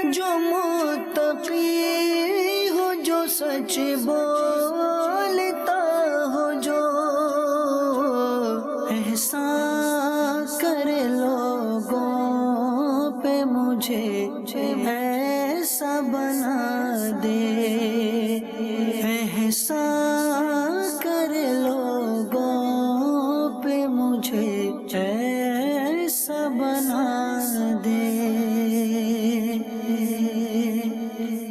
جو متقی ہو، جو سچ بولتا ہو، جو احسان کرے لوگوں پہ، مجھے ایسا بنا دے، احسان کرے لوگوں پہ، مجھے ایسا بنا دے۔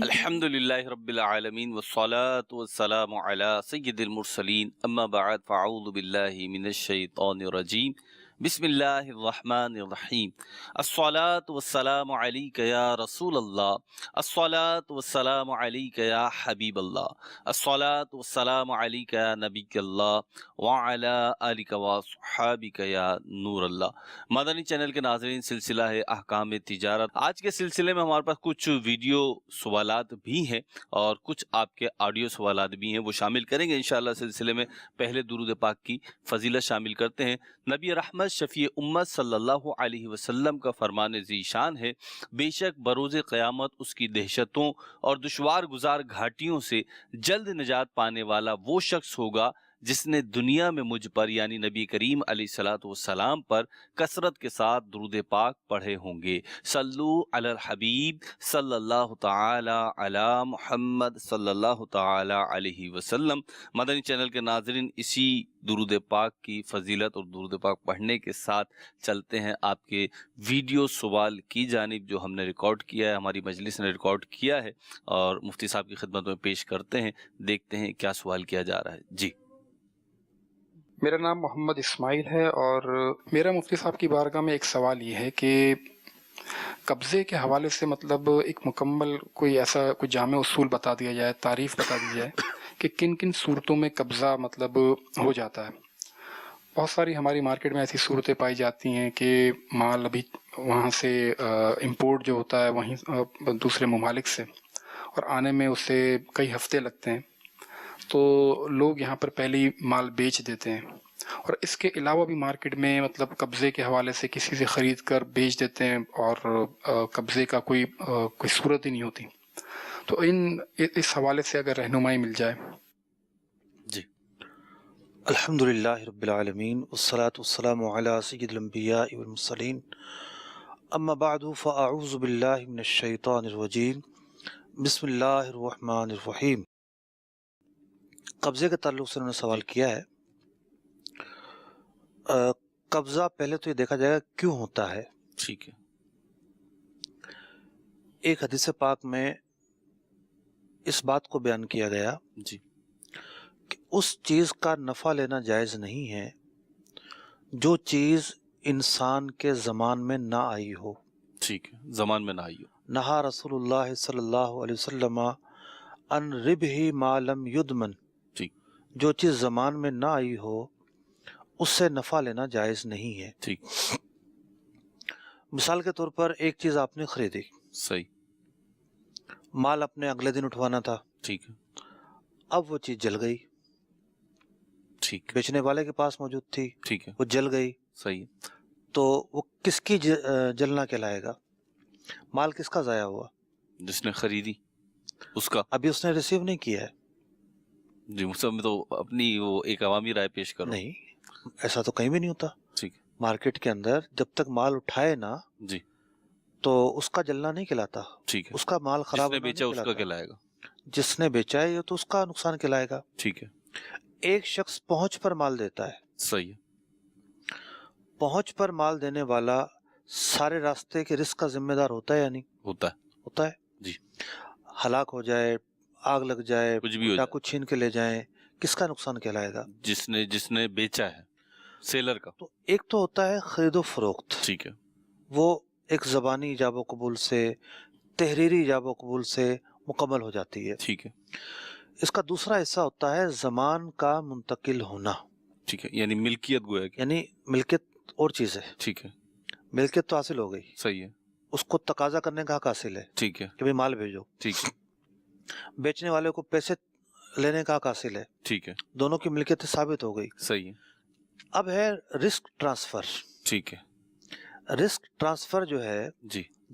الحمد للہ رب العالمین والصلاة والسلام علی سید المرسلین، اما بعد فاعوذ باللہ من الشیطان الرجیم، بسم اللہ الرحمن الرحیم۔ الصلاة والسلام علیک یا رسول اللہ، الصلاة والسلام علیک یا حبیب اللہ، الصلاة والسلام علیک یا نبی اللہ، وعلی آلک وصحابک یا نور اللہ۔ مدنی چینل کے ناظرین، سلسلہ ہے احکام تجارت۔ آج کے سلسلے میں ہمارے پاس کچھ ویڈیو سوالات بھی ہیں اور کچھ آپ کے آڈیو سوالات بھی ہیں، وہ شامل کریں گے انشاءاللہ سلسلے میں۔ پہلے درود پاک کی فضیلت شامل کرتے ہیں۔ نبی رحمت شفیع امت صلی اللہ علیہ وسلم کا فرمان ذیشان ہے، بے شک بروز قیامت اس کی دہشتوں اور دشوار گزار گھاٹیوں سے جلد نجات پانے والا وہ شخص ہوگا جس نے دنیا میں مجھ پر یعنی نبی کریم علیہ السلام پر کثرت کے ساتھ درود پاک پڑھے ہوں گے۔ صلو علی الحبیب صلی اللہ تعالی علی محمد صلی اللہ تعالی علیہ وسلم۔ مدنی چینل کے ناظرین، اسی درود پاک کی فضیلت اور درود پاک پڑھنے کے ساتھ چلتے ہیں آپ کے ویڈیو سوال کی جانب، جو ہم نے ریکارڈ کیا ہے، ہماری مجلس نے ریکارڈ کیا ہے اور مفتی صاحب کی خدمت میں پیش کرتے ہیں۔ دیکھتے ہیں کیا سوال کیا جا رہا ہے۔ جی، میرا نام محمد اسماعیل ہے اور میرا مفتی صاحب کی بارگاہ میں ایک سوال یہ ہے کہ قبضے کے حوالے سے مطلب ایک مکمل کوئی ایسا کوئی جامع اصول بتا دیا جائے، تعریف بتا دی جائے کہ کن کن صورتوں میں قبضہ مطلب ہو جاتا ہے۔ بہت ساری ہماری مارکیٹ میں ایسی صورتیں پائی جاتی ہیں کہ مال ابھی وہاں سے امپورٹ جو ہوتا ہے وہیں دوسرے ممالک سے، اور آنے میں اسے کئی ہفتے لگتے ہیں، تو لوگ یہاں پر پہلے ہی مال بیچ دیتے ہیں، اور اس کے علاوہ بھی مارکیٹ میں مطلب قبضے کے حوالے سے کسی سے خرید کر بیچ دیتے ہیں اور قبضے کا کوئی صورت ہی نہیں ہوتی۔ تو اس حوالے سے اگر رہنمائی مل جائے۔ جی، الحمدللہ رب العالمین والصلاة والسلام علی سید الانبیاء والمرسلین، اما بعد فاعوذ باللہ من الشیطان الرجیم، بسم اللہ الرحمن الرحیم۔ قبضے کے تعلق سے انہوں نے سوال کیا ہے۔ قبضہ پہلے تو یہ دیکھا جائے گا کیوں ہوتا ہے۔ ٹھیک ہے۔ ایک حدیث پاک میں اس بات کو بیان کیا گیا جی، کہ اس چیز کا نفع لینا جائز نہیں ہے جو چیز انسان کے زمان میں نہ آئی ہو۔ ٹھیک ہے، زمان میں نہ آئی ہو۔ نہا رسول اللہ صلی اللہ علیہ وسلم ان ربح ما لم یدمن، ٹھیک، جو چیز زمان میں نہ آئی ہو اس سے نفع لینا جائز نہیں ہے۔ ٹھیک، مثال کے طور پر ایک چیز آپ نے خریدی، صحیح، مال اپنے اگلے دن اٹھوانا تھا، ٹھیک ہے، اب وہ چیز جل گئی، ٹھیک، بیچنے والے کے پاس موجود تھی، ٹھیک ہے، وہ جل گئی، صحیح، تو وہ کس کی جلنا کہلائے گا؟ مال کس کا ضائع ہوا؟ جس نے خریدی اس کا۔ ابھی اس نے ریسیو نہیں کیا ہے۔ جی، مصحف میں تو اپنی وہ ایک عوامی رائے پیش کرو۔ نہیں، ایسا تو کہیں بھی نہیں ہوتا۔ ٹھیک ہے، مارکیٹ کے اندر جب تک مال اٹھائے نا جی، تو اس کا جلنا نہیں کہلاتا، ٹھیک ہے، اس کا مال خراب جس نے ہونا بیچا نہیں اس کا کہلاتا۔ کہلائے گا۔ جس نے بیچا ہے تو اس کا نقصان کہلائے گا۔ ٹھیک ہے، ایک شخص پہنچ پر مال دیتا ہے، صحیح ہے، پہنچ پر مال دینے والا سارے راستے کے رزق کا ذمہ دار ہوتا ہے یا نہیں؟ ہوتا ہے، ہوتا ہے۔ جی، ہلاک ہو جائے، آگ لگ جائے، کچھ بھی ہو ڈاکو چھین کے لے جائیں، کس کا نقصان کہلائے گا؟ جس نے بیچا ہے، سیلر کا۔ تو ایک تو ہوتا ہے خرید و فروخت، ٹھیک ہے، وہ ایک زبانی ایجاب و قبول سے، تحریری ایجاب و قبول سے مکمل ہو جاتی ہے۔ ٹھیک ہے، اس کا دوسرا حصہ ہوتا ہے زمان کا منتقل ہونا، ٹھیک ہے، یعنی ملکیت گویا کہ۔ یعنی ملکیت اور چیز ہے، ٹھیک ہے، ملکیت تو حاصل ہو گئی، صحیح ہے، اس کو تقاضا کرنے کا حق حاصل ہے ٹھیک ہے، کہ بھئی مال بھیجو، ٹھیک ہے، بیچنے والے کو پیسے لینے کا حق حاصل ہے، ٹھیک ہے، دونوں کی ملکیت ثابت ہو گئی۔ صحیح ہے، اب ہے رسک ٹرانسفر۔ ٹھیک ہے، رسک ٹرانسفر جو ہے، جی،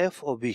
FOB।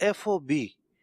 FOB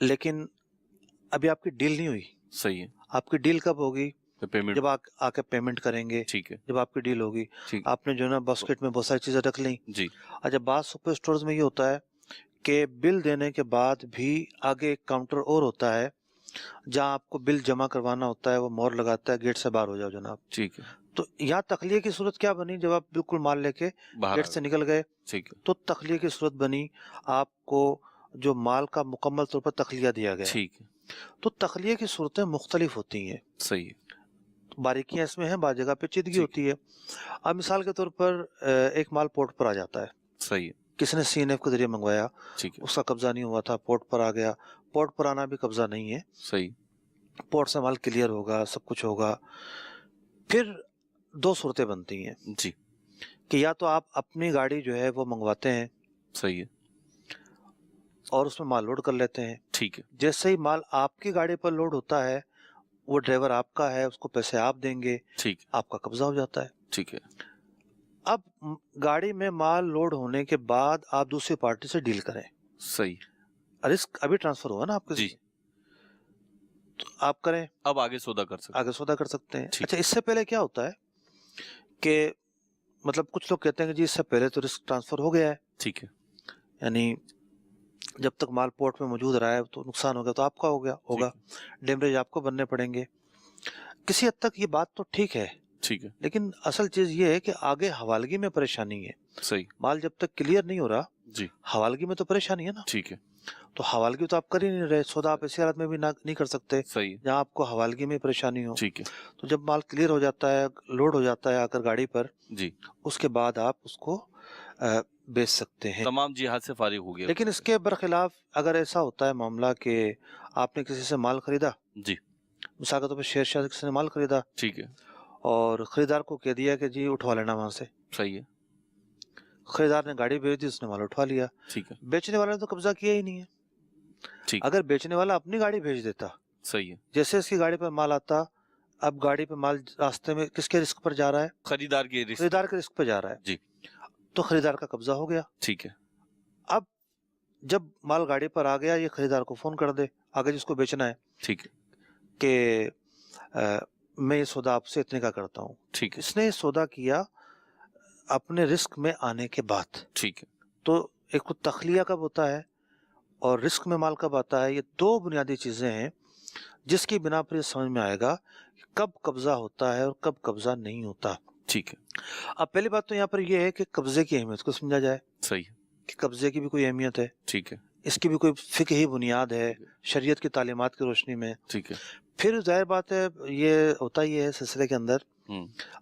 لیکن ابھی آپ کی ڈیل نہیں ہوئی. صحیح ہے. آپ کی ڈیل کب ہوگی؟ پیمنٹ. جب آ کے پیمنٹ کریں گے. ٹھیک ہے. جب آپ کی ڈیل ہوگی. ٹھیک. آپ نے جو ہے نا باسکٹ میں بہت ساری چیزیں رکھ لیں. جی. اچھا بعض سپر اسٹورز میں یہ ہوتا ہے کہ بل دینے کے بعد بھی آگے ایک کاؤنٹر اور ہوتا ہے جہاں آپ کو بل جمع کروانا ہوتا ہے, وہ مور لگاتا ہے گیٹ سے باہر ہو جاؤ جناب. ٹھیک ہے. تو یہاں تخلیہ کی صورت کیا بنی؟ جب آپ بالکل مال لے کے گیٹ سے نکل گئے ٹھیک ہے. تو تخلیہ کی صورت بنی, آپ کو جو مال کا مکمل طور پر تخلیہ دیا گیا. ٹھیک ہے. تو تخلیہ کی صورتیں مختلف ہوتی ہیں. صحیح ہے. باریکیاں اس میں ہیں, بعض جگہ پیچیدگی ہوتی ہے. اب مثال کے طور پر ایک مال پورٹ پر آ جاتا ہے. صحیح ہے. کسی نے سی این ایف کے ذریعے منگوایا, ٹھیک ہے. اس کا قبضہ نہیں ہوا تھا, پورٹ پر آ گیا. پورٹ پر آنا بھی قبضہ نہیں ہے. صحیح. پورٹ سے مال کلیئر ہوگا, سب کچھ ہوگا. پھر دو صورتیں بنتی ہیں جی. کہ یا تو آپ اپنی گاڑی جو ہے وہ منگواتے ہیں. صحیح ہے. اور اس میں مال لوڈ کر لیتے ہیں. ٹھیک ہے. جیسے ہی مال آپ کی گاڑی پر لوڈ ہوتا ہے, وہ ڈرائیور آپ کا ہے, اس کو پیسے آپ دیں گے, ٹھیک. آپ کا قبضہ ہو جاتا ہے. ٹھیک ہے. اب گاڑی میں مال لوڈ ہونے کے بعد آپ دوسری پارٹی سے ڈیل کریں. صحیح. رسک ابھی ٹرانسفر ہوا نا آپ کے. جی. تو آپ کریں, اب آگے سودا کر سکتے. آگے سودا کر سکتے ہیں. ٹھیک. اچھا اس سے پہلے کیا ہوتا ہے کہ مطلب کچھ لوگ کہتے ہیں کہ جی اس سے پہلے تو رسک ٹرانسفر ہو گیا ہے, ٹھیک ہے. یعنی جب تک مال پورٹ میں موجود رہا ہے تو نقصان ہو گیا تو آپ کا ہو گیا ہوگا, ڈیمیج آپ کو بننے پڑیں گے. کسی حد تک یہ بات تو ٹھیک ہے, ٹھیک ہے. لیکن اصل چیز یہ ہے کہ آگے حوالگی میں پریشانی ہے. صحیح. مال جب تک کلیئر نہیں ہو رہا, جی, حوالگی میں تو پریشانی ہے نا. ٹھیک ہے. تو حوالگی تو آپ کر ہی نہیں رہے, سودا آپ ایسی حالت میں بھی نہیں کر سکتے صحیح. جہاں آپ کو حوالگی میں پریشانی ہو. ٹھیک ہے. تو جب مال کلیئر ہو جاتا ہے, لوڈ ہو جاتا ہے آ کر گاڑی پر, جی, اس کے بعد آپ اس کو بیچ سکتے ہیں. تمام جہاد سے فارغ ہو گیا. لیکن اس کے برخلاف اگر ایسا ہوتا ہے معاملہ کہ آپ نے کسی سے مال خریدا, جی, مثال کے طور پر شیر شاہ سے کسی نے مال خریدا, ٹھیک ہے. اور خریدار کو کہہ دیا کہ جی اٹھوا لینا وہاں سے. صحیح ہے. خریدار نے گاڑی بھیج دی, اس نے مال اٹھوا لیا. ٹھیک ہے. بیچنے والے نے تو قبضہ کیا ہی نہیں ہے. ٹھیک. اگر بیچنے والا اپنی گاڑی بھیج دیتا, صحیح ہے, جیسے اس کی گاڑی پر مال آتا, اب گاڑی پہ مال راستے میں کس کے رسک پر جا رہا ہے؟ خریدار کے رسک. خریدار کے رسک پہ جا رہا ہے. جی, تو خریدار کا قبضہ ہو گیا. ٹھیک ہے. اب جب مال گاڑی پر آ گیا, یہ خریدار کو فون کر دے آگے جس کو بیچنا ہے ٹھیک ہے. کہ میں یہ سودا آپ سے اتنے کا کرتا ہوں. ٹھیک ہے. اس نے یہ سودا کیا اپنے رسک میں آنے کے بعد. ٹھیک ہے. تو ایک تو تخلیہ کب ہوتا ہے اور رسک میں مال کب آتا ہے, یہ دو بنیادی چیزیں ہیں جس کی بنا پر یہ سمجھ میں آئے گا کہ کب قبضہ ہوتا ہے اور کب قبضہ نہیں ہوتا. ٹھیک ہے. اب پہلی بات تو یہاں پر یہ ہے کہ قبضے کی اہمیت کو سمجھا جائے. صحیح ہے. کہ قبضے کی بھی کوئی اہمیت ہے, ٹھیک ہے. اس کی بھی کوئی فقہی بنیاد ہے شریعت کی تعلیمات کی روشنی میں. ٹھیک ہے. پھر ظاہر بات ہے یہ ہوتا ہی ہے سلسلے کے اندر.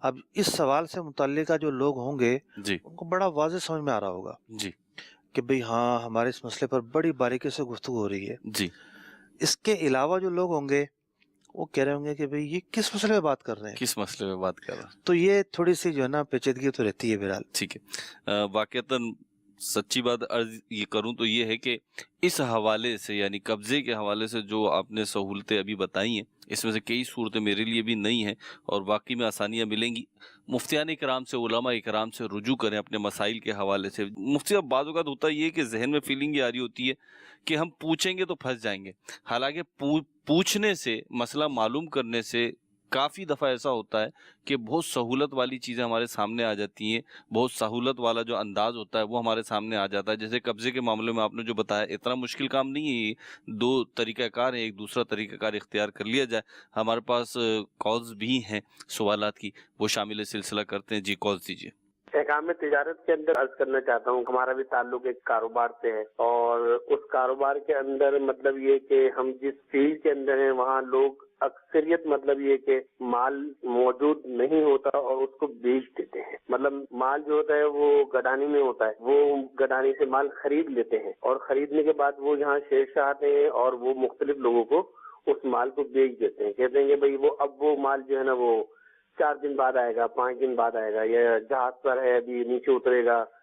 اب اس سوال سے متعلقہ جو لوگ ہوں گے, جی, ان کو بڑا واضح سمجھ میں آ رہا ہوگا جی, کہ بھئی ہاں ہمارے اس مسئلے پر بڑی باریکی سے گفتگو ہو رہی ہے. جی. اس کے علاوہ جو لوگ ہوں گے وہ کہہ رہے ہوں گے کہ بھئی یہ کس مسئلے میں بات کر رہے ہیں, کس مسئلے میں بات کر رہے ہیں. تو یہ تھوڑی سی جو ہے نا پیچیدگی تو رہتی ہے بہرحال. ٹھیک ہے. واقعتاً سچی بات عرض یہ کروں تو یہ ہے کہ اس حوالے سے یعنی قبضے کے حوالے سے جو آپ نے سہولتیں ابھی بتائی ہیں, اس میں سے کئی صورتیں میرے لیے بھی نئی ہیں اور واقعی میں آسانیاں ملیں گی. مفتیان اکرام سے, علماء اکرام سے رجوع کریں اپنے مسائل کے حوالے سے. مفتی صاحب بعض اوقات ہوتا یہ ہے کہ ذہن میں فیلنگ یہ آ رہی ہوتی ہے کہ ہم پوچھیں گے تو پھنس جائیں گے, حالانکہ پوچھنے سے, مسئلہ معلوم کرنے سے کافی دفعہ ایسا ہوتا ہے کہ بہت سہولت والی چیزیں ہمارے سامنے آ جاتی ہیں, بہت سہولت والا جو انداز ہوتا ہے وہ ہمارے سامنے آ جاتا ہے. جیسے قبضے کے معاملے میں آپ نے جو بتایا, اتنا مشکل کام نہیں ہے یہ, دو طریقہ کار ہیں, ایک دوسرا طریقہ کار اختیار کر لیا جائے. ہمارے پاس کالز بھی ہیں سوالات کی, وہ شامل سلسلہ کرتے ہیں. جی, کالز دیجیے. احکام تجارت کے اندر عرض کرنا چاہتا ہوں, ہمارا بھی تعلق ایک کاروبار سے ہے اور اس کاروبار کے اندر مطلب یہ کہ ہم جس فیلڈ کے اندر ہیں وہاں لوگ اکثریت مطلب یہ کہ مال موجود نہیں ہوتا اور اس کو بیچ دیتے ہیں. مطلب مال جو ہوتا ہے وہ گڈانی میں ہوتا ہے, وہ گڈانی سے مال خرید لیتے ہیں اور خریدنے کے بعد وہ یہاں شیر شاہ آتے ہیں اور وہ مختلف لوگوں کو اس مال کو بیچ دیتے ہیں. کہتے ہیں کہ بھئی وہ اب وہ مال جو ہے نا وہ 4 دن بعد آئے گا, 5 دن بعد آئے گا, یا جہاز پر ہے ابھی نیچے اترے گا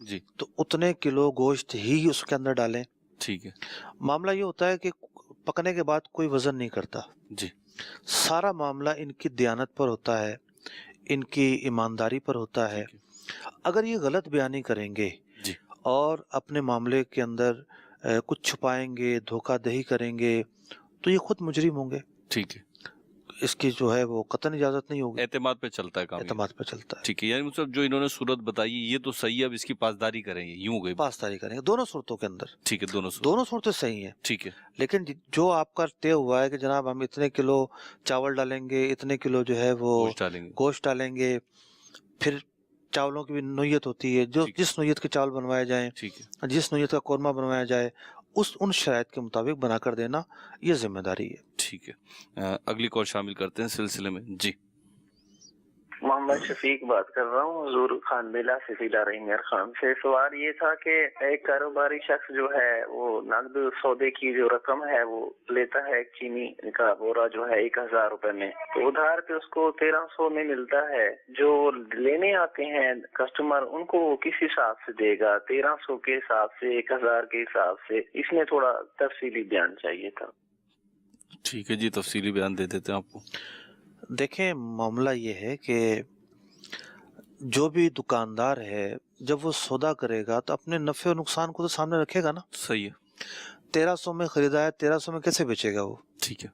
جی تو اتنے کلو گوشت ہی اس کے اندر ڈالیں. ٹھیک ہے. معاملہ یہ ہوتا ہے کہ پکنے کے بعد کوئی وزن نہیں کرتا. جی سارا معاملہ ان کی دیانت پر ہوتا ہے, ان کی ایمانداری پر ہوتا ہے. ٹھیک اگر یہ غلط بیانی کریں گے جی اور اپنے معاملے کے اندر کچھ چھپائیں گے, دھوکہ دہی کریں گے, تو یہ خود مجرم ہوں گے. ٹھیک ہے. اس کی جو ہے وہ قطعاً اجازت نہیں ہوگی. اعتماد پہ چلتا ہے کام. اعتماد پہ چلتا ہے. ٹھیک ہے. یعنی مطلب جو انہوں نے صورت بتائی یہ تو صحیح ہے, اب اس کی پاسداری کریں گے, یوں گئی. پاسداری کریں گے دونوں صورتوں کے اندر. ٹھیک ہے. دونوں صورتیں صحیح ہیں. ٹھیک ہے. لیکن جو آپ کا طے ہوا ہے کہ جناب ہم اتنے کلو چاول ڈالیں گے, اتنے کلو جو ہے وہ گوشت ڈالیں گے, پھر چاولوں کی بھی نوعیت ہوتی ہے, جو جس نوعیت کے چاول بنوائے جائیں, ٹھیک ہے. جس نوعیت کا قورمہ بنوایا جائے, ان شرائط کے مطابق بنا کر دینا یہ ذمہ داری ہے. ٹھیک ہے. اگلی کال شامل کرتے ہیں سلسلے میں. جی محمد شفیق بات کر رہا ہوں, حضور خان میلہ سے ضلع رحیم خان سے. سوال یہ تھا کہ ایک کاروباری شخص جو ہے وہ نقد سودے کی جو رقم ہے وہ لیتا ہے, چینی کا بورا جو ہے 1000 روپے میں, تو ادھار پہ اس کو 1300 میں ملتا ہے. جو لینے آتے ہیں کسٹمر ان کو وہ کس حساب سے دے گا, 1300 کے حساب سے, 1000 کے حساب سے؟ اس میں تھوڑا تفصیلی بیان چاہیے تھا. ٹھیک ہے جی, تفصیلی بیان دے دیتے ہیں آپ کو. دیکھیں معاملہ یہ ہے کہ جو بھی دکاندار ہے جب وہ سودا کرے گا تو اپنے نفع و نقصان کو تو سامنے رکھے گا نا. صحیح ہے. 1300 میں خریدا ہے, 1300 میں کیسے بیچے گا وہ؟ ٹھیک ہے,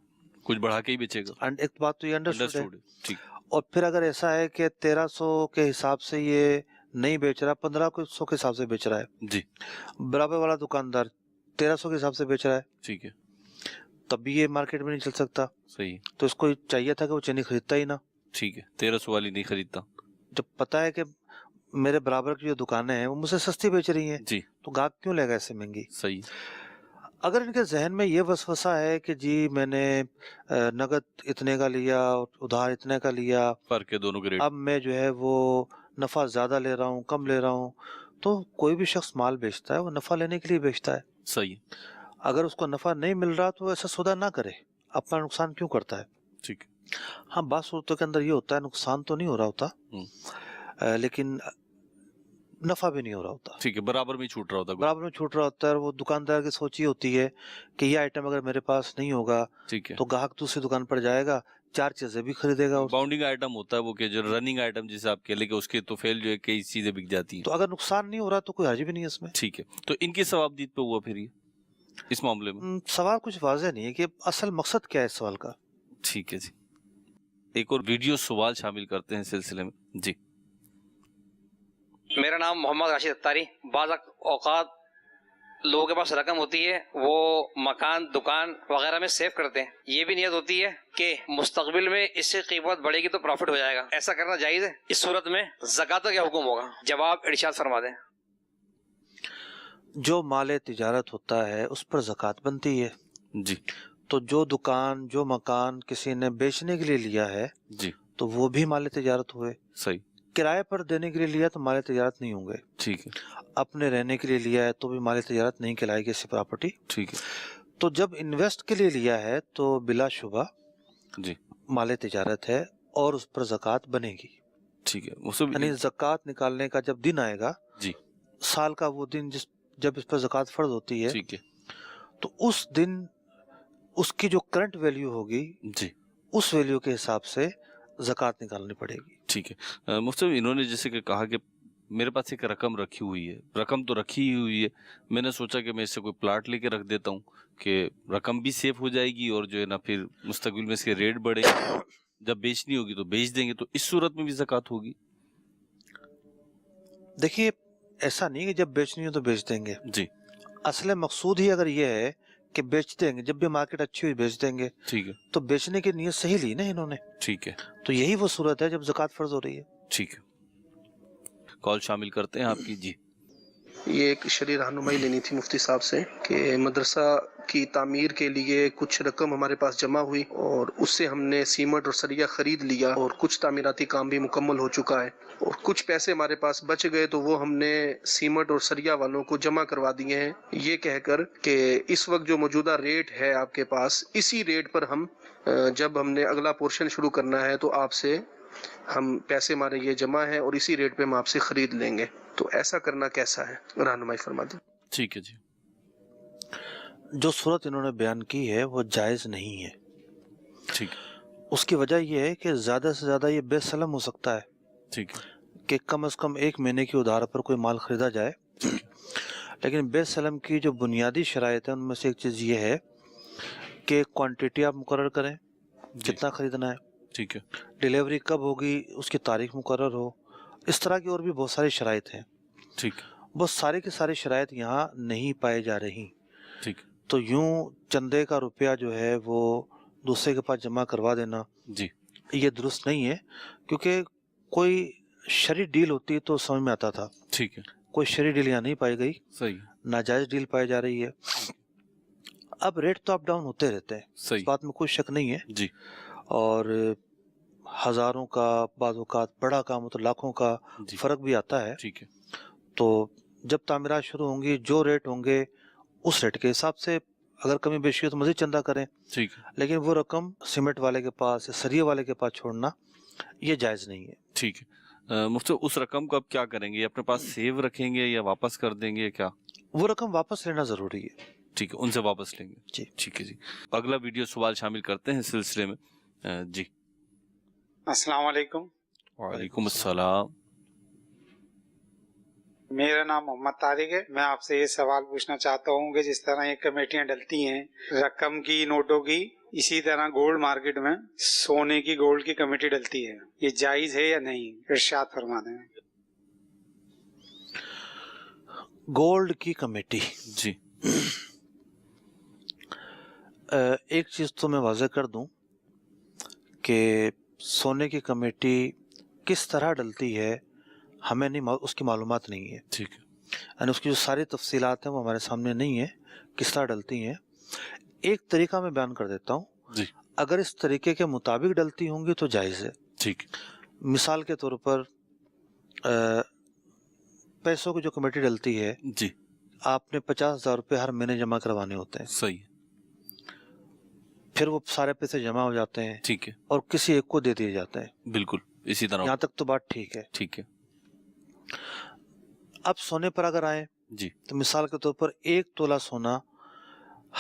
کچھ بڑھا کے ہی بیچے گا. ایک بات تو یہ انڈرسٹوڈ ہے. ٹھیک. اور پھر اگر ایسا ہے کہ 1300 کے حساب سے یہ نہیں بیچ رہا, 1500 کے حساب سے بیچ رہا ہے, جی برابر والا دکاندار 1300 کے حساب سے بیچ رہا ہے, ٹھیک ہے, تب بھی یہ مارکیٹ میں نہیں چل سکتا. صحیح. تو اس کو چاہیے تھا کہ وہ چینی خریدتا ہی نہ. ٹھیک ہے, 1300 والی نہیں خریدتا. جب پتا ہے کہ میرے برابر کی جو دکانیں ہیں وہ مجھ سے سستی بیچ رہی ہیں, جی تو گاہک کیوں لے گا ایسے مہنگی؟ صحیح. اگر ان کے ذہن میں یہ وسوسہ ہے کہ جی میں نے نقد اتنے کا لیا, ادھار اتنے کا لیا, فرق ہے دونوں کے ریٹ, اب میں جو ہے وہ نفع زیادہ لے رہا ہوں کم لے رہا ہوں, تو کوئی بھی شخص مال بیچتا ہے وہ نفع لینے کے لیے بیچتا ہے. صحیح. اگر اس کو نفع نہیں مل رہا تو ایسا سودا نہ کرے, اپنا نقصان کیوں کرتا ہے؟ ٹھیک. ہاں بعض صورتوں کے اندر یہ ہوتا ہے نقصان تو نہیں ہو رہا ہوتا لیکن نفع بھی نہیں ہو رہا ہوتا. ٹھیک ہے, برابر میں چھوٹ رہا ہوتا, برابر میں چھوٹ رہا ہوتا ہے. وہ دکاندار کی سوچ یہ ہوتی ہے کہ یہ آئٹم اگر میرے پاس نہیں ہوگا ٹھیک ہے, تو گاہک دوسری دکان پر جائے گا, 4 چیزیں بھی خریدے گا. باؤنڈنگ آئٹم ہوتا ہے وہ, کہ جو رننگ آئٹم جسے آپ کہہ لیں کہ اس کے تو فیل جو ہے کئی چیزیں بک جاتی ہیں. تو اگر نقصان نہیں ہو رہا تو کوئی حرج بھی نہیں ہے اس میں. ٹھیک ہے, تو ان کی ثوابدید پہ ہوا پھر یہ اس معاملے میں سوال کچھ واضح نہیں ہے کہ اصل مقصد کیا ہے اس سوال کا. ٹھیک ہے جی, ایک اور ویڈیو سوال شامل کرتے ہیں سلسلے میں. جی میرا نام محمد راشد اتاری. بعض اوقات لوگوں کے پاس رقم ہوتی ہے وہ مکان دکان وغیرہ میں سیو کرتے ہیں, یہ بھی نیت ہوتی ہے کہ مستقبل میں اس سے قیمت بڑھے گی تو پروفٹ ہو جائے گا, ایسا کرنا جائز ہے؟ اس صورت میں زکوٰۃ کا کیا حکم ہوگا؟ جواب ارشاد فرما دیں. جو مال تجارت ہوتا ہے اس پر زکوٰۃ بنتی ہے. جی. تو جو دکان جو مکان کسی نے بیچنے کے لیے لیا ہے جی تو وہ بھی مال تجارت ہوئے. صحیح. کرائے پر دینے کے لیے لیا تو مال تجارت نہیں ہوں گے. ٹھیک ہے. اپنے رہنے کے لیے لیا ہے تو بھی مال تجارت نہیں کہلائے گی ایسی پراپرٹی. ٹھیک ہے. تو جب انویسٹ کے لیے لیا ہے تو بلا شبہ جی مال تجارت ہے اور اس پر زکوٰۃ بنے گی. ٹھیک ہے. یعنی زکوٰۃ نکالنے کا جب دن آئے گا, جی سال کا وہ دن جب اس پر زکوٰۃ فرض ہوتی ہے, ٹھیک ہے, تو اس دن اس کی جو کرنٹ ویلیو ہوگی جی اس ویلیو کے حساب سے زکوٰۃ نکالنی پڑے گی. ٹھیک ہے. مفتی صاحب انہوں نے جیسے کہ کہا کہ میرے پاس ایک رقم رکھی ہوئی ہے, رقم تو رکھی ہی ہوئی ہے, میں نے سوچا کہ میں اس سے کوئی پلاٹ لے کے رکھ دیتا ہوں کہ رقم بھی سیف ہو جائے گی اور جو ہے نا پھر مستقبل میں اس کے ریٹ بڑھے, جب بیچنی ہوگی تو بیچ دیں گے, تو اس صورت میں بھی زکوٰۃ ہوگی؟ دیکھیے ایسا نہیں کہ جب بیچنی ہو تو بیچ دیں گے. جی. اصل مقصود ہی اگر یہ ہے کہ بیچ دیں گے, جب بھی مارکیٹ اچھی ہوئی بیچ دیں گے, ٹھیک ہے, تو بیچنے کی نیت صحیح لی نا انہوں نے. ٹھیک ہے, تو یہی وہ صورت ہے جب زکوٰۃ فرض ہو رہی ہے. ٹھیک ہے. کال شامل کرتے ہیں آپ کی. جی یہ ایک شرعی رہنمائی لینی تھی مفتی صاحب سے کہ مدرسہ کی تعمیر کے لیے کچھ رقم ہمارے پاس جمع ہوئی اور اس سے ہم نے سیمنٹ اور سریہ خرید لیا اور کچھ تعمیراتی کام بھی مکمل ہو چکا ہے, اور کچھ پیسے ہمارے پاس بچ گئے تو وہ ہم نے سیمنٹ اور سریہ والوں کو جمع کروا دیے ہیں, یہ کہہ کر کہ اس وقت جو موجودہ ریٹ ہے آپ کے پاس اسی ریٹ پر ہم جب ہم نے اگلا پورشن شروع کرنا ہے تو آپ سے ہم پیسے ہمارے یہ جمع ہیں اور اسی ریٹ پہ ہم آپ سے خرید لیں گے. تو ایسا کرنا کیسا ہے، رہنمائی فرما دیں۔ ٹھیک ہے جی. جو صورت انہوں نے بیان کی ہے وہ جائز نہیں ہے. ٹھیک. اس کی وجہ یہ ہے کہ زیادہ سے زیادہ یہ بے سلم ہو سکتا ہے. ٹھیک ہے. کہ کم از کم 1 مہینے کی ادھار پر کوئی مال خریدا جائے. لیکن بے سلم کی جو بنیادی شرائط ہیں ان میں سے ایک چیز یہ ہے کہ کوانٹٹی آپ مقرر کریں، کتنا خریدنا ہے. ٹھیک ہے. ڈیلیوری کب ہوگی اس کی تاریخ مقرر ہو. اس طرح کی اور بھی بہت ساری شرائط ہیں. ٹھیک. بہت ساری کی ساری شرائط یہاں نہیں پائے جا رہی. ٹھیک. تو یوں چندے کا روپیہ جو ہے وہ دوسرے کے پاس جمع کروا دینا جی یہ درست نہیں ہے، کیونکہ کوئی شرعی ڈیل ہوتی تو سمجھ میں آتا تھا. ٹھیک ہے. کوئی شرعی ڈیل یہاں نہیں پائی گئی، صحیح. ناجائز ڈیل پائی جا رہی ہے. اب ریٹ تو اپ ڈاؤن ہوتے رہتے ہیں، صحیح. اس بات میں کوئی شک نہیں ہے. جی. اور ہزاروں کا، بعض اوقات بڑا کام ہو تو لاکھوں کا جی. فرق بھی آتا ہے. ٹھیک ہے. تو جب تعمیرات شروع ہوں گی جو ریٹ ہوں گے اس ریٹ کے حساب سے اگر کمی بیشی ہو تو مزید چندہ کریں. ٹھیک ہے. لیکن وہ رقم سیمنٹ والے کے پاس یا سریے والے کے پاس چھوڑنا یہ جائز نہیں ہے. ٹھیک ہے. مفتی اس رقم کو اب کیا کریں گے؟ اپنے پاس سیو رکھیں گے یا واپس کر دیں گے کیا؟ وہ رقم واپس لینا ضروری ہے. ٹھیک ہے، ان سے واپس لیں گے. جی ٹھیک ہے جی. اگلا ویڈیو سوال شامل کرتے ہیں اس سلسلے میں. جی. السلام علیکم. وعلیکم السلام. میرا نام محمد طارق ہے. میں آپ سے یہ سوال پوچھنا چاہتا ہوں کہ جس طرح یہ کمیٹیاں ڈلتی ہیں رقم کی، نوٹوں کی، اسی طرح گولڈ مارکیٹ میں سونے کی، گولڈ کی کمیٹی ڈلتی ہے، یہ جائز ہے یا نہیں؟ ارشاد فرما دیں. گولڈ کی کمیٹی، جی. ایک چیز تو میں واضح کر دوں کہ سونے کی کمیٹی کس طرح ڈلتی ہے ہمیں نہیں، اس کی معلومات نہیں ہے. ٹھیک ہے. یعنی اس کی جو ساری تفصیلات ہیں وہ ہمارے سامنے نہیں ہے کس طرح ڈلتی ہیں. ایک طریقہ میں بیان کر دیتا ہوں. جی. اگر اس طریقے کے مطابق ڈلتی ہوں گی تو جائز ہے. ٹھیک. مثال کے طور پر پیسوں کی جو کمیٹی ڈلتی ہے، جی. آپ نے 50,000 روپے ہر مہینے جمع کروانے ہوتے ہیں. صحیح. پھر وہ سارے پیسے جمع ہو جاتے ہیں. ٹھیک ہے. اور کسی ایک کو دے دیے جاتے ہیں. بالکل اسی طرح. یہاں تک تو بات ٹھیک ہے. ٹھیک ہے. اب سونے پر اگر آئیں جی. تو مثال کے طور پر 1 تولہ سونا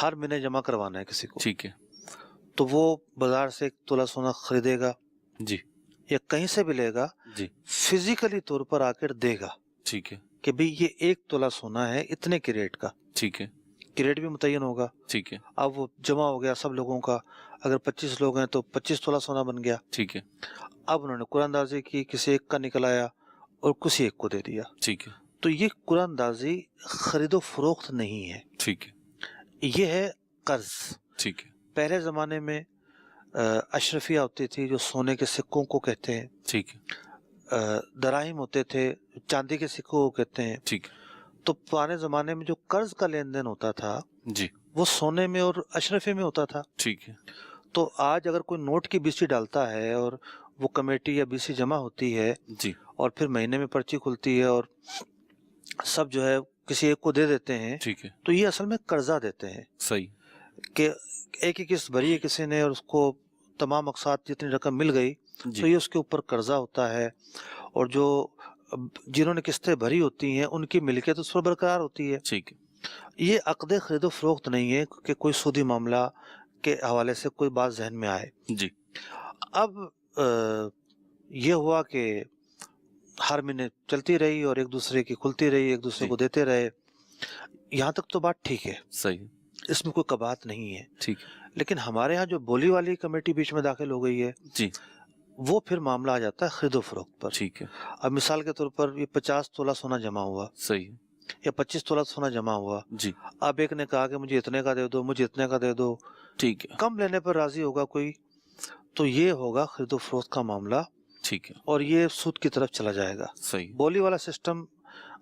ہر مہینے جمع کروانا ہے کسی کو. ٹھیک ہے. تو وہ بازار سے 1 تولہ سونا خریدے گا، جی، یا کہیں سے بھی لے گا، جی، فزیکلی طور پر آ کر دے گا. ٹھیک ہے. کہ بھئی یہ 1 تولہ سونا ہے اتنے کے ریٹ کا. ٹھیک ہے. کہ ریٹ بھی متعین ہوگا. ٹھیک ہے. اب وہ جمع ہو گیا سب لوگوں کا. اگر 25 لوگ ہیں تو 25 تولہ سونا بن گیا. ٹھیک ہے. اب انہوں نے قرآن اندازی کی، کسی ایک کا نکل آیا اور کسی ایک کو دے دیا. ٹھیک ہے. تو یہ قرآن اندازی خرید و فروخت نہیں ہے، ٹھیک ہے. یہ ہے قرض. ٹھیک ہے. پہلے زمانے میں اشرفیہ ہوتی تھی جو سونے کے سکوں کو کہتے ہیں. ٹھیک ہے. دراہم ہوتے تھے چاندی کے سکوں کو کہتے ہیں. ٹھیک. تو پرانے زمانے میں جو قرض کا لین دین ہوتا تھا جی، وہ سونے میں اور اشرفیہ میں ہوتا تھا. ٹھیک ہے. تو آج اگر کوئی نوٹ کی BC ڈالتا ہے اور وہ کمیٹی یا BC جمع ہوتی ہے، جی، اور پھر مہینے میں پرچی کھلتی ہے اور سب جو ہے کسی ایک کو دے دیتے ہیں، ٹھیک ہے. تو یہ اصل میں قرضہ دیتے ہیں. صحیح. کہ ایک ہی قسط بھری ہے کسی نے اور اس کو تمام اقساط جتنی رقم مل گئی، جی. تو یہ اس کے اوپر قرضہ ہوتا ہے. اور جو جنہوں نے قسطیں بھری ہوتی ہیں ان کی ملکیت اس پر برقرار ہوتی ہے. ٹھیک ہے. یہ عقد خرید و فروخت نہیں ہے کہ کوئی سودی معاملہ کے حوالے سے کوئی بات ذہن میں آئے. جی. اب یہ ہوا کہ ہر مہینے چلتی رہی اور ایک دوسرے کی کھلتی رہی، ایک دوسرے جی. کو دیتے رہے. یہاں تک تو بات ٹھیک ہے، صحیح. اس میں کوئی قباحت نہیں ہے. ٹھیک. لیکن ہمارے ہاں جو بولی والی کمیٹی بیچ میں داخل ہو گئی ہے، جی، وہ پھر معاملہ آ جاتا ہے خرید و فروخت پر. ٹھیک ہے. اب مثال کے طور پر یہ 50 تولہ سونا جمع ہوا صحیح. یا 25 تولہ سونا جمع ہوا. جی. اب ایک نے کہا کہ مجھے اتنے کا دے دو، مجھے اتنے کا دے دو. ٹھیک ہے. کم لینے پر راضی ہوگا کوئی تو یہ ہوگا خرید و فروخت کا معاملہ، ٹھیک ہے. اور یہ سود کی طرف چلا جائے گا. صحیح. بولی والا سسٹم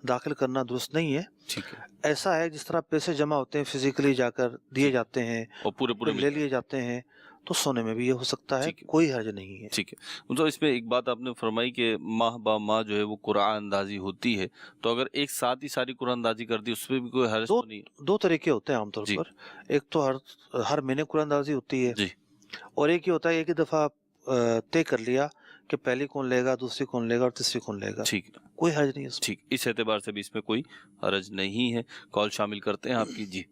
داخل کرنا درست نہیں ہے. ٹھیک ہے. ایسا ہے جس طرح پیسے جمع ہوتے ہیں فزیکلی جا کر دیے جاتے ہیں اور پورے پھر لے لیے جاتے ہیں، تو سونے میں بھی یہ ہو سکتا ہے. ٹھیک ہے. کوئی حرج نہیں ہے. ٹھیک ہے. تو اس میں ایک بات آپ نے فرمائی کہ ماہ با ماہ جو ہے وہ قرآن اندازی ہوتی ہے، تو اگر ایک ساتھ ہی ساری قرآن اندازی کر دی اس میں بھی کوئی حرج تو نہیں؟ دو طریقے ہوتے ہیں عام طور جی. پر. ایک تو ہر مہینے قرآن اندازی ہوتی ہے، جی. اور ایک یہ ہوتا ہے ایک ہی دفعہ طے کر لیا کہ پہلی کون لے گا, دوسری کون لے گا اور تیسری کون لے گا. ٹھیک کوئی حرج نہیں ہے اس میں. ٹھیک, اس اعتبار سے بھی اس میں کوئی حرج نہیں ہے. کال شامل کرتے ہیں آپ کی. جی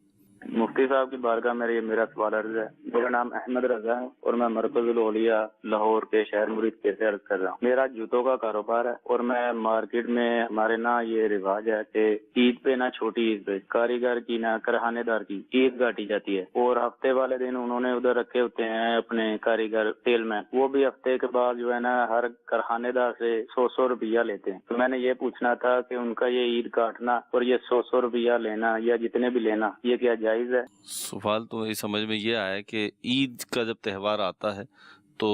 مفتی صاحب کی بارگاہ میں یہ میرا سوال عرض ہے. میرا نام احمد رضا ہے اور میں مرکز الاولیاء لاہور کے شہر مرید سے عرض کر رہا ہوں. میرا جوتوں کا کاروبار ہے اور میں مارکیٹ میں ہمارے نہ یہ رواج ہے کہ عید پہ نہ چھوٹی عید پہ کاریگر کی نہ کرخانے دار کی عید کاٹی جاتی ہے, اور ہفتے والے دن انہوں نے ادھر رکھے ہوتے ہیں اپنے کاریگر سیل مین, وہ بھی ہفتے کے بعد جو ہے نا ہر کرخانے دار سے 100 روپیہ لیتے ہیں. تو میں نے یہ پوچھنا تھا کہ ان کا یہ عید کاٹنا اور یہ 100 روپیہ لینا یا جتنے بھی لینا یہ کیا جائز ہے؟ سوال تو میری سمجھ میں یہ آیا کہ عید کا جب تہوار آتا ہے تو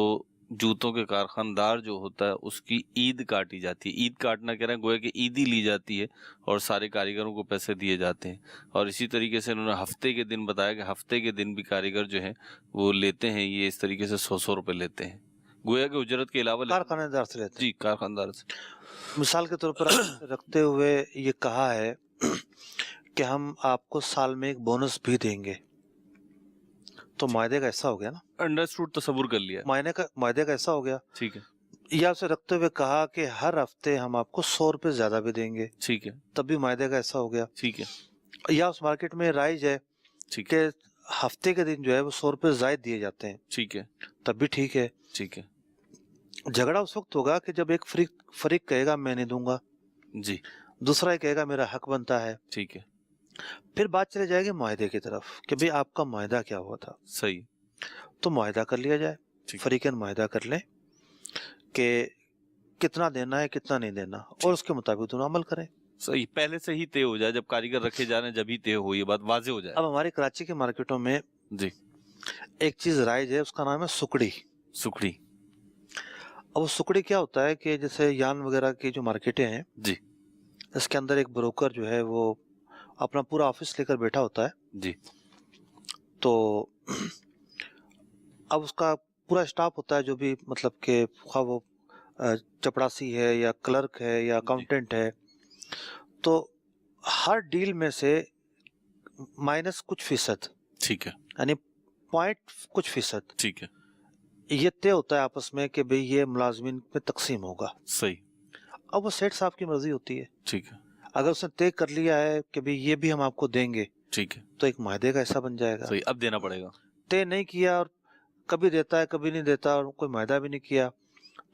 جوتوں کے کارخاندار جو ہوتا ہے اس کی عید کاٹی جاتی ہے. عید کاٹنا کہہ رہے ہیں گویا کہ عیدی لی جاتی ہے اور سارے کاریگروں کو پیسے دیے جاتے ہیں. اور اسی طریقے سے انہوں نے ہفتے کے دن بتایا کہ ہفتے کے دن بھی کاریگر جو ہیں وہ لیتے ہیں, یہ اس طریقے سے 100 روپے لیتے ہیں گویا کہ اجرت کے علاوہ کارخانے دار سے لیتے ہیں. جی کارخاندار سے. مثال کے طور پر رکھتے ہوئے یہ کہا ہے کہ ہم آپ کو سال میں ایک بونس بھی دیں گے, تو معاہدے کا ایسا ہو گیا نا, انڈرسٹوڈ, تصور کر لیا. معاہدے کا ایسا ہو گیا. ٹھیک ہے. یا اسے رکھتے ہوئے کہا کہ ہر ہفتے ہم آپ کو 100 روپے زیادہ بھی دیں گے. ٹھیک ہے. تب بھی معاہدے کا ایسا ہو گیا. ٹھیک ہے. یا اس مارکیٹ میں رائج ہے کہ ہفتے کے دن جو ہے وہ 100 روپے زائد دیے جاتے ہیں. ٹھیک ہے. تب بھی ٹھیک ہے. ٹھیک ہے. جھگڑا اس وقت ہوگا کہ جب ایک فریق کہے گا میں نہیں دوں گا, جی, دوسرا یہ کہے گا میرا حق بنتا ہے. ٹھیک ہے. پھر بات چلے جائے گی معاہدے کی طرف کہ بھئی آپ کا معاہدہ کیا ہوا تھا. صحیح. تو معاہدہ کر لیا جائے, فریقین معاہدہ کر لیں کہ کتنا دینا ہے کتنا نہیں دینا, اور اس کے مطابق دونوں عمل کریں. صحیح, پہلے سے ہی طے ہو جائے, جب کاریگر رکھے جا رہے ہیں جب ہی طے ہو, یہ بات واضح ہو جائے. اب ہماری کراچی کے مارکیٹوں میں جی ایک چیز رائج ہے, اس کا نام ہے سکڑی. سکڑی. اب وہ سکڑی کیا ہوتا ہے کہ جیسے یان وغیرہ کی جو مارکیٹیں ہیں, جی, اس کے اندر ایک بروکر جو ہے وہ اپنا پورا آفس لے کر بیٹھا ہوتا ہے. جی, تو اب اس کا پورا اسٹاف ہوتا ہے جو بھی مطلب کہ خواہ وہ چپڑاسی ہے یا کلرک ہے یا اکاؤنٹنٹ ہے, تو ہر ڈیل میں سے مائنس کچھ فیصد, ٹھیک ہے, یعنی پوائنٹ کچھ فیصد, ٹھیک ہے, یہ طے ہوتا ہے آپس میں کہ بھئی یہ ملازمین میں تقسیم ہوگا. صحیح. اب وہ سیٹ صاحب کی مرضی ہوتی ہے. ٹھیک ہے. اگر اس نے طے کر لیا ہے کہ بھئی یہ بھی ہم آپ کو دیں گے, ٹھیک ہے, تو ایک معاہدے کا ایسا بن جائے گا. صحیح, اب دینا پڑے گا. طے نہیں کیا اور کبھی دیتا ہے کبھی نہیں دیتا اور کوئی معاہدہ بھی نہیں کیا,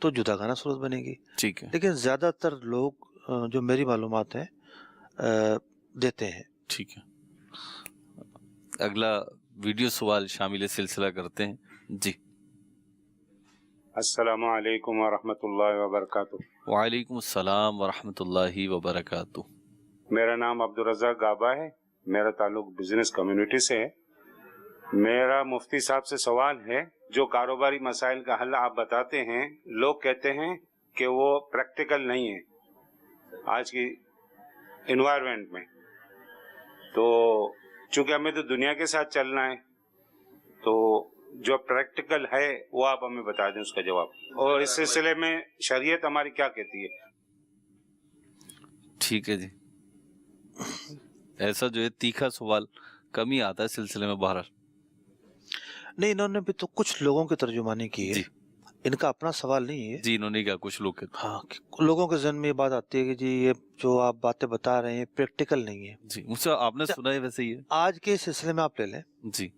تو جداگانہ صورت بنے گی. ٹھیک ہے. لیکن زیادہ تر لوگ جو میری معلومات ہیں دیتے ہیں. ٹھیک ہے. اگلا ویڈیو سوال شامل سلسلہ کرتے ہیں. جی, السلام علیکم ورحمۃ اللہ وبرکاتہ. وعلیکم السلام ورحمۃ اللہ وبرکاتہ. میرا نام عبدالرزاق گابا ہے, میرا تعلق بزنس کمیونٹی سے ہے. میرا مفتی صاحب سے سوال ہے, جو کاروباری مسائل کا حل آپ بتاتے ہیں, لوگ کہتے ہیں کہ وہ پریکٹیکل نہیں ہے آج کی انوائرمنٹ میں. تو چونکہ ہمیں تو دنیا کے ساتھ چلنا ہے, تو جو پریکٹیکل ہے وہ آپ ہمیں بتا دیں اس کا جواب, اور اس سلسلے میں شریعت ہماری کیا کہتی ہے. ٹھیک ہے جی. ایسا جو ہے تیکھا سوال کم ہی آتا ہے سلسلے میں. بہرحال نہیں, انہوں نے بھی تو کچھ لوگوں کی ترجمانی کی ہے. جی, ان کا اپنا سوال نہیں ہے. جی, انہوں نے کہا کچھ لوگ کہتے ہیں. ہاں, لوگوں کے ذہن میں یہ بات آتی ہے کہ جی یہ جو آپ باتیں بتا رہے ہیں پریکٹیکل نہیں ہے. جی, مجھ سے آپ نے سنا ہے ویسے ہی ہے. آج کے سلسلے میں آپ لے لیں جی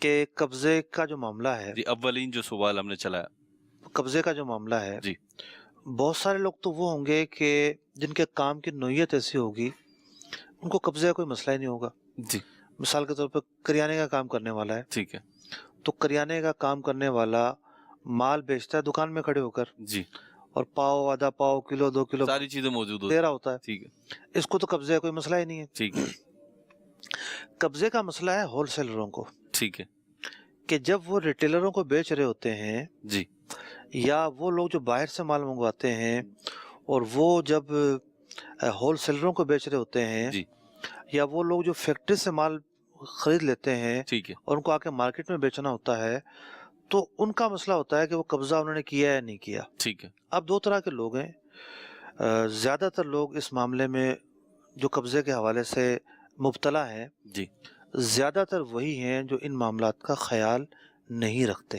کہ قبضے کا جو معاملہ ہے, جی, اولین جو سوال ہم نے چلایا, قبضے کا جو معاملہ ہے, جی, بہت سارے لوگ تو وہ ہوں گے کہ جن کے کام کی نوعیت ایسی ہوگی ان کو قبضے کا کوئی مسئلہ ہی نہیں ہوگا. جی, مثال کے طور پر کریانے کا کام کرنے والا ہے, ٹھیک ہے, تو کریانے کا کام کرنے والا مال بیچتا ہے دکان میں کھڑے ہو کر, جی, اور پاؤ, آدھا پاؤ, کلو, 2 کلو ساری چیزیں موجود دے رہا ہوتا ہے. ٹھیک ہے, اس کو تو قبضے کا کوئی مسئلہ ہی نہیں ہے. ٹھیک ہے. قبضے کا مسئلہ ہے ہول سیلروں کو, ٹھیک ہے, کہ جب وہ ریٹیلروں کو بیچ رہے ہوتے ہیں, جی, یا وہ لوگ جو باہر سے مال منگواتے ہیں اور وہ جب ہول سیلروں کو بیچ رہے ہوتے ہیں, جی, یا وہ لوگ جو فیکٹری سے مال خرید لیتے ہیں ٹھیک ہے, اور ان کو آ کے مارکیٹ میں بیچنا ہوتا ہے, تو ان کا مسئلہ ہوتا ہے کہ وہ قبضہ انہوں نے کیا یا نہیں کیا. ٹھیک ہے. اب 2 طرح کے لوگ ہیں. زیادہ تر لوگ اس معاملے میں جو قبضے کے حوالے سے مبتلا ہیں, جی, زیادہ تر وہی ہیں جو ان معاملات کا خیال نہیں رکھتے.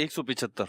175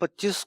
25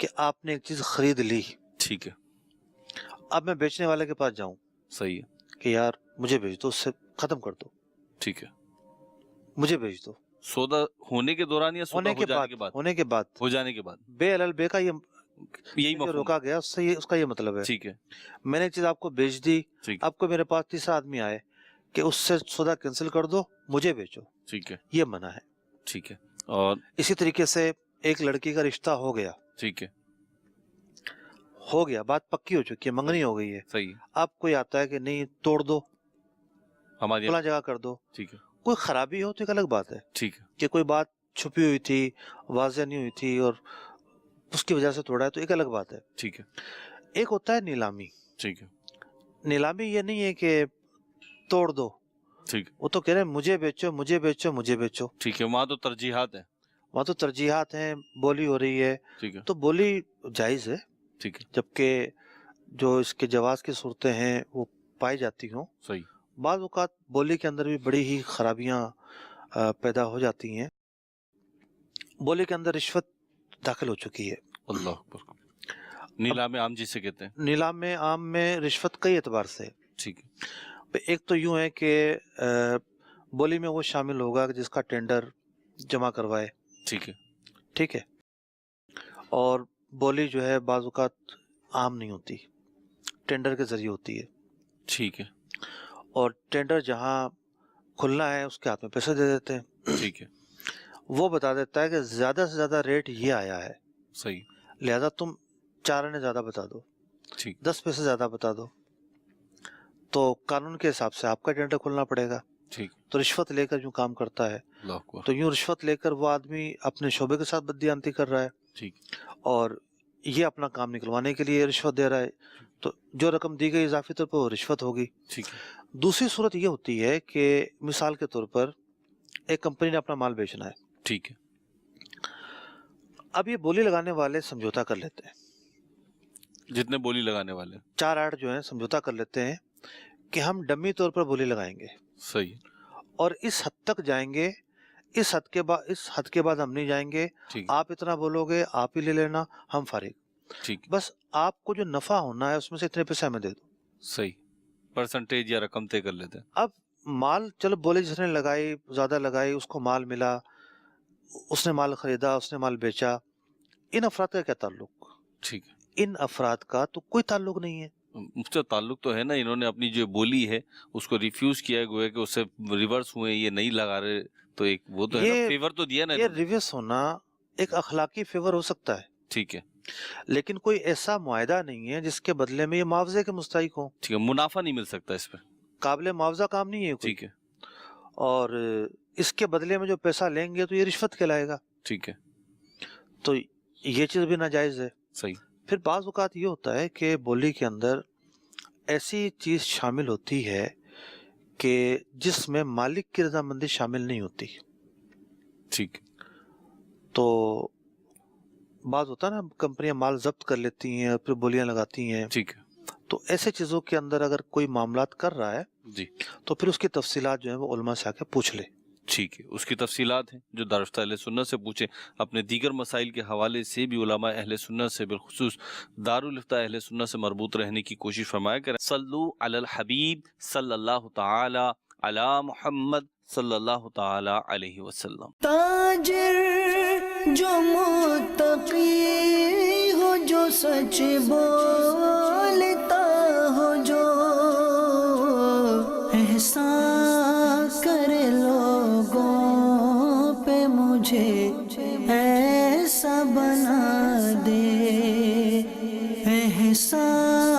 کہ آپ نے ایک چیز خرید لی, ٹھیک ہے, اب میں بیچنے والے کے پاس جاؤں صحیح ہے, کہ یار مجھے بیچ دو, اس سے ختم کر دو, ٹھیک ہے, مجھے بیچ دو. سودا ہونے کے دوران یا سودا ہو جانے کے بعد؟ ہونے کے بعد, ہو جانے کے بعد. بے الل بے کا یہ یہی جو مفہوم روکا گیا اس سے اس کا یہ مطلب ہے. ٹھیک ہے, میں نے ایک چیز آپ کو بیچ دی, ٹھیک, آپ کو میرے پاس تیسرا آدمی آئے کہ اس سے سودا کینسل کر دو, مجھے بیچو, ٹھیک ہے, یہ منع ہے. ٹھیک ہے. اور اسی طریقے سے ایک لڑکی کا رشتہ ہو گیا, ٹھیک ہے, ہو گیا, بات پکی ہو چکی ہے, منگنی ہو گئی ہے, صحیح, آپ کوئی آتا ہے کہ نہیں توڑ دو, ہماری, فلاں جگہ کر دو, ٹھیک ہے, کوئی خرابی ہو تو ایک الگ بات ہے, ٹھیک ہے, کہ کوئی بات چھپی ہوئی تھی, واضح نہیں ہوئی تھی اور اس کی وجہ سے توڑا ہے تو ایک الگ بات ہے. ٹھیک ہے, ایک ہوتا ہے نیلامی. ٹھیک ہے, نیلامی یہ نہیں ہے کہ توڑ دو, ٹھیک, وہ تو کہہ رہے ہیں مجھے بیچو مجھے بیچو مجھے بیچو. ٹھیک ہے, وہاں تو ترجیحات ہیں, وہاں تو ترجیحات ہیں, بولی ہو رہی ہے, ٹھیک ہے, تو بولی جائز ہے, ٹھیک ہے, جبکہ جو اس کے جواز کی صورتیں ہیں وہ پائی جاتی ہوں. صحیح, بعض اوقات بولی کے اندر بھی بڑی ہی خرابیاں پیدا ہو جاتی ہیں. بولی کے اندر رشوت داخل ہو چکی ہے. اللہ اکبر. نیلام عام جسے کہتے ہیں, نیلام عام میں رشوت کئی اعتبار سے. ٹھیک ہے, ایک تو یوں ہے کہ بولی میں وہ شامل ہوگا جس کا ٹینڈر جمع کروائے, ٹھیک ہے, ٹھیک ہے, اور بولی جو ہے بعض اوقات عام نہیں ہوتی, ٹینڈر کے ذریعے ہوتی ہے. ٹھیک ہے, اور ٹینڈر جہاں کھلنا ہے اس کے ہاتھ میں پیسے دے دیتے ہیں. ٹھیک ہے, وہ بتا دیتا ہے کہ زیادہ سے زیادہ ریٹ یہ آیا ہے, صحیح, لہذا تم 4 آنے زیادہ بتا دو, ٹھیک, 10 پیسے زیادہ بتا دو, تو قانون کے حساب سے آپ کا ٹینڈر کھلنا پڑے گا. ٹھیک, تو رشوت لے کر یوں کام کرتا ہے. اللہ اکبر. تو یوں رشوت لے کر وہ آدمی اپنے شعبے کے ساتھ بددیانتی کر رہا ہے, ٹھیک, اور یہ اپنا کام نکلوانے کے لیے رشوت دے رہا ہے, تو جو رقم دی گئی اضافی طور پر وہ رشوت ہوگی. ٹھیک ہے, دوسری صورت یہ ہوتی ہے کہ مثال کے طور پر ایک کمپنی نے اپنا مال بیچنا ہے, ٹھیک ہے, اب یہ بولی لگانے والے سمجھوتا کر لیتے ہیں, جتنے بولی لگانے والے 4-8 جو ہیں سمجھوتا کر لیتے ہیں کہ ہم ڈمی طور پر بولی لگائیں گے, صحیح, اور اس حد تک جائیں گے, اس حد کے بعد ہم نہیں جائیں گے, ٹھیک, آپ اتنا بولو گے آپ ہی لے لینا, ہم فارغ, ٹھیک, بس آپ کو جو نفع ہونا ہے اس میں سے اتنے پیسے ہمیں دے دو. صحیح, پرسنٹیج یا رقم طے کر لیتے ہیں. اب مال چلو بولی جس نے لگائی زیادہ لگائی, اس کو مال ملا, اس نے مال خریدا, اس نے مال بیچا, ان افراد کا کیا تعلق؟ ٹھیک ہے, ان افراد کا تو کوئی تعلق نہیں ہے. مجھ تعلق تو ہے نا, انہوں نے اپنی جو بولی ہے اس کو ریفیوز کیا ہے, گویا کہ اس سے ریورس ہوئے, یہ نہیں لگا رہے, تو ایک وہ تو ہے نا, فیور تو دیا نا. یہ ریورس ہونا ایک اخلاقی فیور ہو سکتا ہے, ٹھیک ہے, لیکن کوئی ایسا معاہدہ نہیں ہے جس کے بدلے میں یہ معاوضے کے مستحق ہوں. ٹھیک ہے, منافع نہیں مل سکتا اس پہ, قابل معاوضہ کام نہیں ہے کوئی. ٹھیک ہے, اور اس کے بدلے میں جو پیسہ لیں گے تو یہ رشوت کہلائے گا. ٹھیک ہے, تو یہ چیز بھی ناجائز ہے. صحیح. پھر بعض اوقات یہ ہوتا ہے کہ بولی کے اندر ایسی چیز شامل ہوتی ہے کہ جس میں مالک کی رضامندی شامل نہیں ہوتی. ٹھیک, تو بعض ہوتا ہے نا, کمپنیاں مال ضبط کر لیتی ہیں اور پھر بولیاں لگاتی ہیں. ٹھیک ہے, تو ایسے چیزوں کے اندر اگر کوئی معاملات کر رہا ہے جی, تو پھر اس کی تفصیلات جو ہیں وہ علماء سے آ کے پوچھ لے. ٹھیک ہے, اس کی تفصیلات ہیں جو دارالفتہ اہل سنت سے پوچھیں. اپنے دیگر مسائل کے حوالے سے بھی علماء اہل سنت سے, بالخصوص دارالفتہ اہل سنت سے مربوط رہنے کی کوشش فرمایا کریں. صلو علی الحبیب صلی اللہ تعالی علی محمد صلی اللہ تعالی علیہ وسلم. تاجر جو متقی ہو, جو سچ بولتا ہو, جو احسان کرے لوگوں پہ, مجھے ایسا بنا دے, احسان